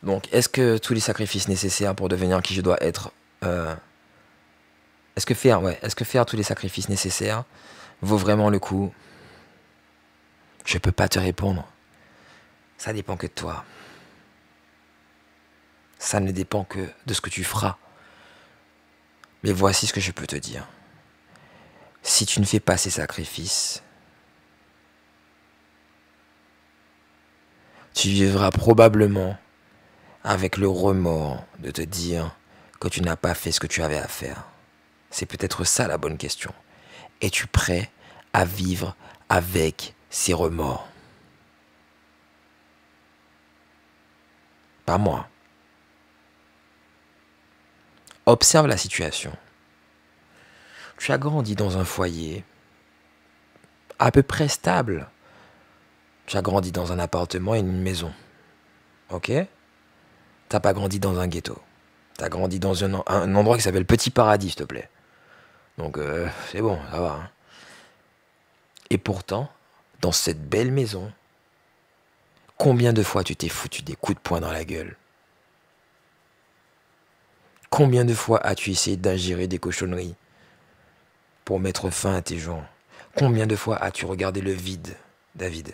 Donc, est-ce que tous les sacrifices nécessaires pour devenir qui je dois être, est-ce que faire tous les sacrifices nécessaires vaut vraiment le coup? Je peux pas te répondre. Ça dépend que de toi. Ça ne dépend que de ce que tu feras. Mais voici ce que je peux te dire. Si tu ne fais pas ces sacrifices, tu vivras probablement avec le remords de te dire que tu n'as pas fait ce que tu avais à faire. C'est peut-être ça la bonne question. Es-tu prêt à vivre avec ces remords? Pas moi. Observe la situation. Tu as grandi dans un foyer à peu près stable. Tu as grandi dans un appartement et une maison. Ok? T'as pas grandi dans un ghetto. T'as grandi dans un endroit qui s'appelle Petit Paradis, s'il te plaît. Donc c'est bon, ça va. Hein. Et pourtant, dans cette belle maison, combien de fois tu t'es foutu des coups de poing dans la gueule? Combien de fois as-tu essayé d'ingérer des cochonneries pour mettre fin à tes jours? Combien de fois as-tu regardé le vide, David?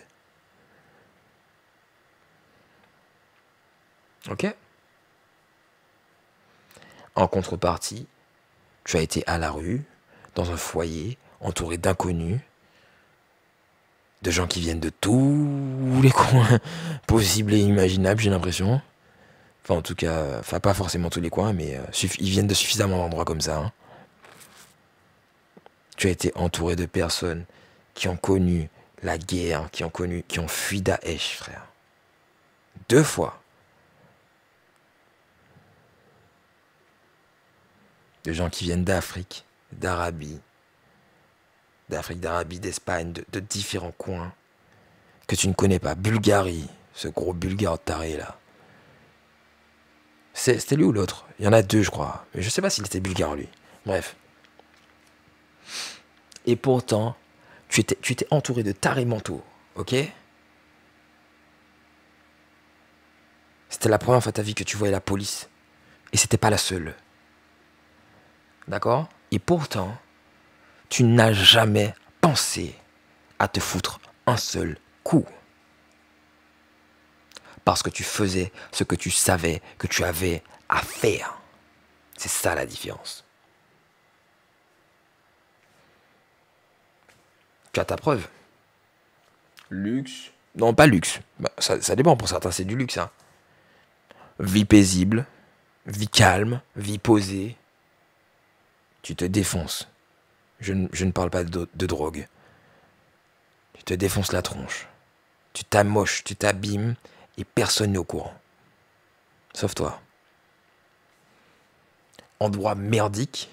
Ok? En contrepartie, tu as été à la rue, dans un foyer, entouré d'inconnus, de gens qui viennent de tous les coins possibles et imaginables, j'ai l'impression. Enfin, en tout cas, enfin, pas forcément tous les coins, mais ils viennent de suffisamment d'endroits comme ça. Hein. Tu as été entouré de personnes qui ont connu la guerre, qui ont fui Daesh, frère. 2 fois. De gens qui viennent d'Afrique, d'Arabie, d'Espagne, de différents coins que tu ne connais pas. Bulgarie, ce gros bulgare taré là. C'était lui ou l'autre? Il y en a deux, je crois. Mais je sais pas s'il était bulgare, lui. Bref. Et pourtant, tu étais entouré de tarés mentaux, ok? C'était la première fois de ta vie que tu voyais la police. Et c'était pas la seule. D'accord? Et pourtant, tu n'as jamais pensé à te foutre un seul coup. Parce que tu faisais ce que tu savais que tu avais à faire. C'est ça la différence. Tu as ta preuve. Luxe. Non, pas luxe. Bah, ça dépend, pour certains c'est du luxe. Hein. Vie paisible, vie calme, vie posée. Tu te défonces. Je ne parle pas de drogue. Tu te défonces la tronche. Tu t'amoches, tu t'abîmes et personne n'est au courant. Sauf toi. Endroit merdique,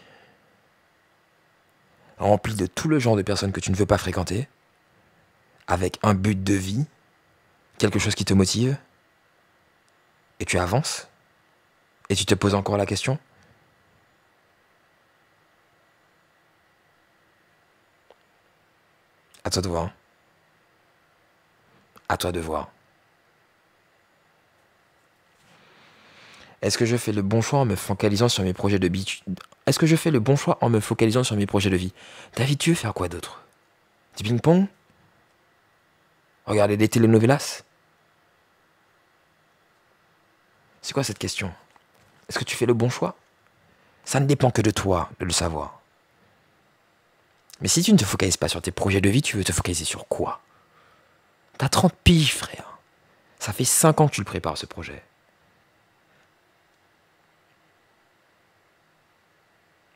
rempli de tout le genre de personnes que tu ne veux pas fréquenter, avec un but de vie, quelque chose qui te motive, et tu avances, et tu te poses encore la question. À toi de voir. À toi de voir. Est-ce que je fais le bon choix en me focalisant sur mes projets de vie? Est-ce que je fais le bon choix en me focalisant sur mes projets de vie? David, tu veux faire quoi d'autre? Du ping-pong? Regarder des telenovelas? C'est quoi cette question? Est-ce que tu fais le bon choix? Ça ne dépend que de toi de le savoir. Mais si tu ne te focalises pas sur tes projets de vie, tu veux te focaliser sur quoi? T'as 30 piges, frère. Ça fait 5 ans que tu le prépares, ce projet.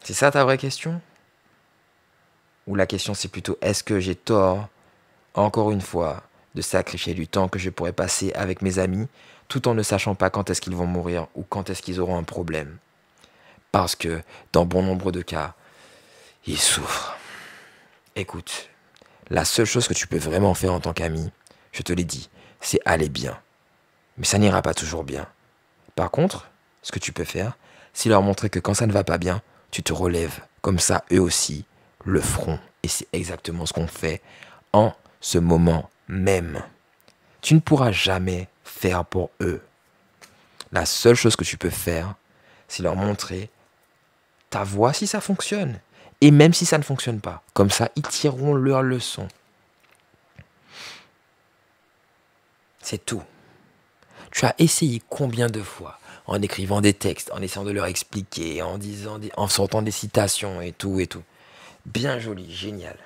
C'est ça ta vraie question? Ou la question c'est plutôt est-ce que j'ai tort, encore une fois, de sacrifier du temps que je pourrais passer avec mes amis tout en ne sachant pas quand est-ce qu'ils vont mourir ou quand est-ce qu'ils auront un problème? Parce que, dans bon nombre de cas, ils souffrent. Écoute, la seule chose que tu peux vraiment faire en tant qu'ami, je te l'ai dit, c'est aller bien. Mais ça n'ira pas toujours bien. Par contre, ce que tu peux faire, c'est leur montrer que quand ça ne va pas bien, tu te relèves. Comme ça, eux aussi le feront. Et c'est exactement ce qu'on fait en ce moment même. Tu ne pourras jamais faire pour eux. La seule chose que tu peux faire, c'est leur montrer ta voix si ça fonctionne. Et même si ça ne fonctionne pas. Comme ça, ils tireront leur leçon. C'est tout. Tu as essayé combien de fois en écrivant des textes, en essayant de leur expliquer, en sortant des citations et tout et tout. Bien joli, génial.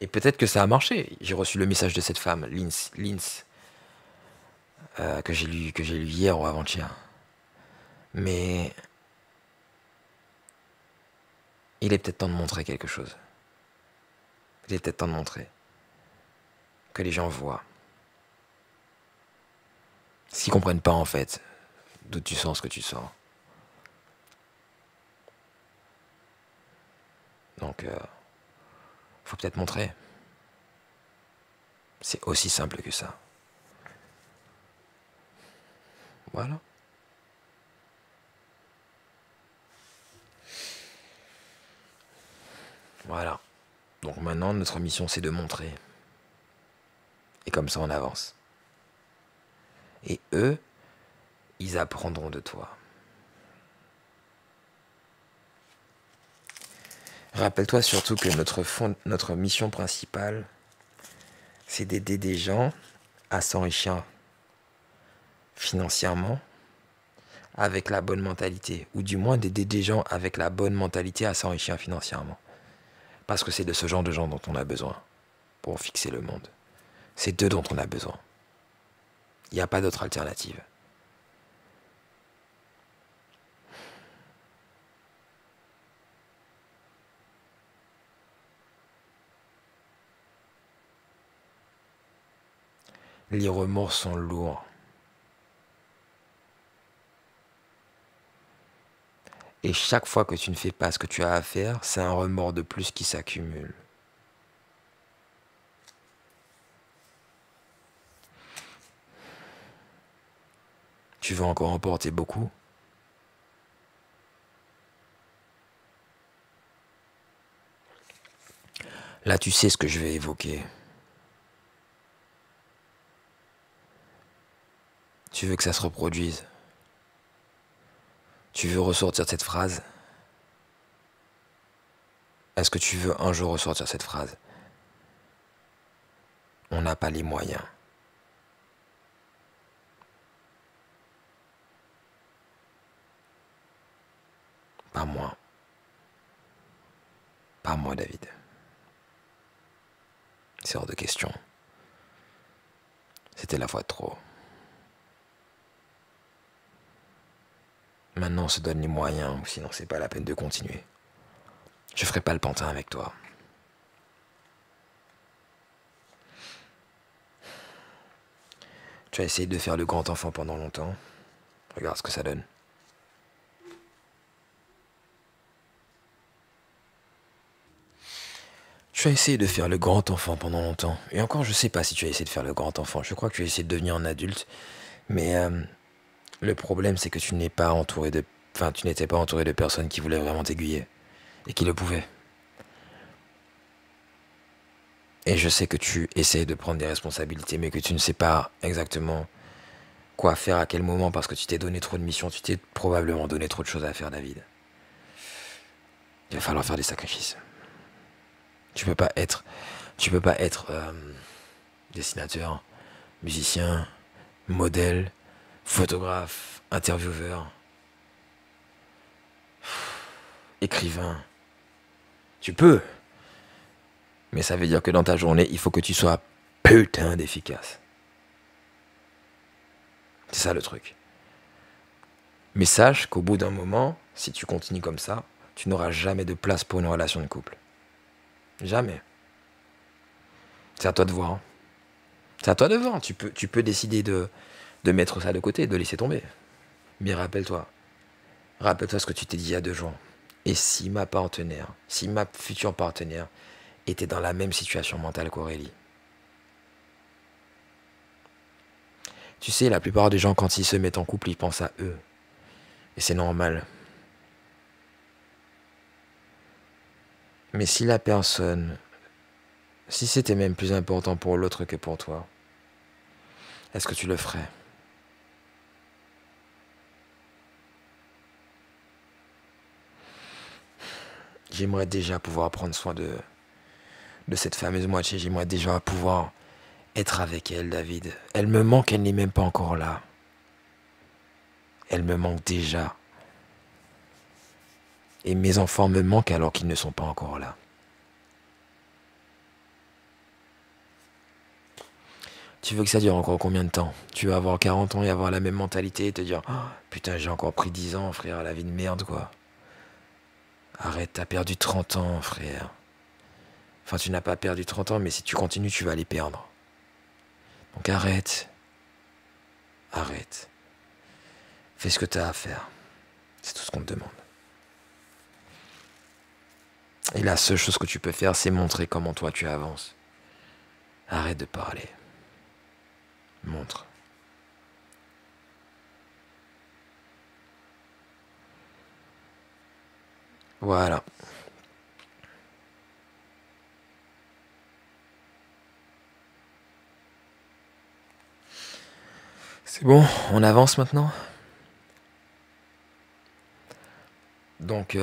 Et peut-être que ça a marché. J'ai reçu le message de cette femme, Linz, que j'ai lu hier ou avant-hier. Mais il est peut-être temps de montrer quelque chose. Il est peut-être temps de montrer que les gens voient. S'ils comprennent pas en fait d'où tu sens ce que tu sens. Donc, faut peut-être montrer. C'est aussi simple que ça. Voilà. Voilà. Donc maintenant, notre mission, c'est de montrer. Et comme ça, on avance. Et eux, ils apprendront de toi. Rappelle-toi surtout que notre mission principale, c'est d'aider des gens à s'enrichir financièrement avec la bonne mentalité. Ou du moins d'aider des gens avec la bonne mentalité à s'enrichir financièrement. Parce que c'est de ce genre de gens dont on a besoin pour fixer le monde. C'est d'eux dont on a besoin. Il n'y a pas d'autre alternative. Les remords sont lourds. Et chaque fois que tu ne fais pas ce que tu as à faire, c'est un remords de plus qui s'accumule. Tu veux encore en porter beaucoup? Là, tu sais ce que je vais évoquer. Tu veux que ça se reproduise. Tu veux ressortir cette phrase. Est-ce que tu veux un jour ressortir cette phrase? On n'a pas les moyens. Pas moi. Pas moi, David. C'est hors de question. C'était la fois de trop. Maintenant, on se donne les moyens, ou sinon c'est pas la peine de continuer. Je ferai pas le pantin avec toi. Tu as essayé de faire le grand enfant pendant longtemps. Regarde ce que ça donne. Tu as essayé de faire le grand enfant pendant longtemps. Et encore, je sais pas si tu as essayé de faire le grand enfant. Je crois que tu as essayé de devenir un adulte. Mais le problème, c'est que tu n'es pas entouré de... Enfin, tu n'étais pas entouré de personnes qui voulaient vraiment t'aiguiller. Et qui le pouvaient. Et je sais que tu essaies de prendre des responsabilités, mais que tu ne sais pas exactement quoi faire à quel moment parce que tu t'es donné trop de missions, tu t'es probablement donné trop de choses à faire, David. Il va falloir faire des sacrifices. Tu peux pas être dessinateur, musicien, modèle, photographe, intervieweur, écrivain. Tu peux. Mais ça veut dire que dans ta journée, il faut que tu sois putain d'efficace. C'est ça le truc. Mais sache qu'au bout d'un moment, si tu continues comme ça, tu n'auras jamais de place pour une relation de couple. Jamais. C'est à toi de voir. Hein. C'est à toi de voir. Tu peux décider de mettre ça de côté, de laisser tomber. Mais rappelle-toi ce que tu t'es dit il y a 2 jours. Et si ma future partenaire était dans la même situation mentale qu'Aurélie? Tu sais, la plupart des gens, quand ils se mettent en couple, ils pensent à eux. Et c'est normal. Mais si la personne, si c'était même plus important pour l'autre que pour toi, est-ce que tu le ferais? J'aimerais déjà pouvoir prendre soin de cette fameuse moitié. J'aimerais déjà pouvoir être avec elle, David. Elle me manque, elle n'est même pas encore là. Elle me manque déjà. Et mes enfants me manquent alors qu'ils ne sont pas encore là. Tu veux que ça dure encore combien de temps? Tu vas avoir 40 ans et avoir la même mentalité et te dire oh, putain, j'ai encore pris 10 ans, frère, la vie de merde, quoi. Arrête, t'as perdu 30 ans, frère. Enfin, tu n'as pas perdu 30 ans, mais si tu continues, tu vas les perdre. Donc arrête. Arrête. Fais ce que t'as à faire. C'est tout ce qu'on te demande. Et la seule chose que tu peux faire, c'est montrer comment toi tu avances. Arrête de parler. Montre. Voilà. C'est bon, on avance maintenant. Donc,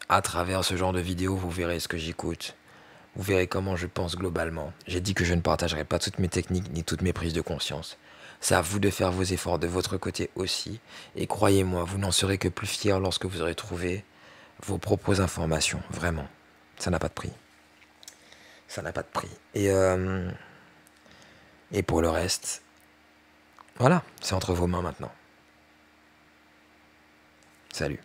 à travers ce genre de vidéo, vous verrez ce que j'écoute. Vous verrez comment je pense globalement. J'ai dit que je ne partagerai pas toutes mes techniques ni toutes mes prises de conscience. C'est à vous de faire vos efforts de votre côté aussi. Et croyez-moi, vous n'en serez que plus fiers lorsque vous aurez trouvé vos propres informations. Vraiment. Ça n'a pas de prix. Ça n'a pas de prix. Et pour le reste, voilà, c'est entre vos mains maintenant. Salut.